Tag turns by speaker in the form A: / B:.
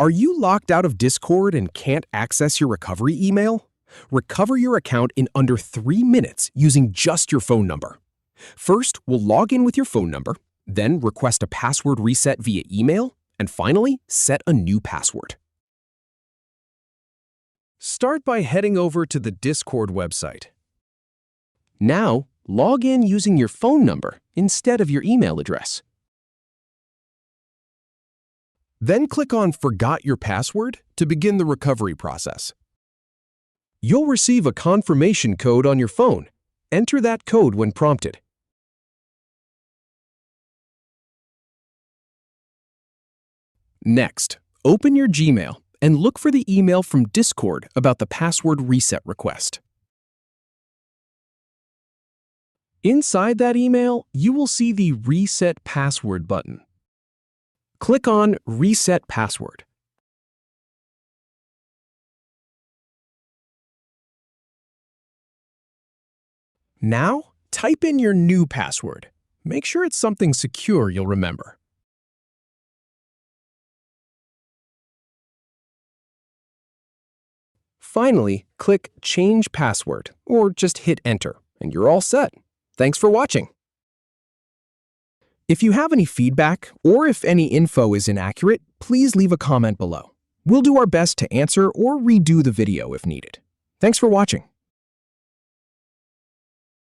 A: Are you locked out of Discord and can't access your recovery email? Recover your account in under 3 minutes using just your phone number. First, we'll log in with your phone number, then request a password reset via email, and finally, set a new password. Start by heading over to the Discord website. Now, log in using your phone number instead of your email address. Then click on Forgot Your Password to begin the recovery process. You'll receive a confirmation code on your phone. Enter that code when prompted. Next, open your Gmail and look for the email from Discord about the password reset request. Inside that email, you will see the Reset Password button. Click on Reset Password. Now, type in your new password. Make sure it's something secure you'll remember. Finally, click Change Password, or just hit Enter, and you're all set. Thanks for watching. If you have any feedback, or if any info is inaccurate, please leave a comment below. We'll do our best to answer or redo the video if needed. Thanks for watching.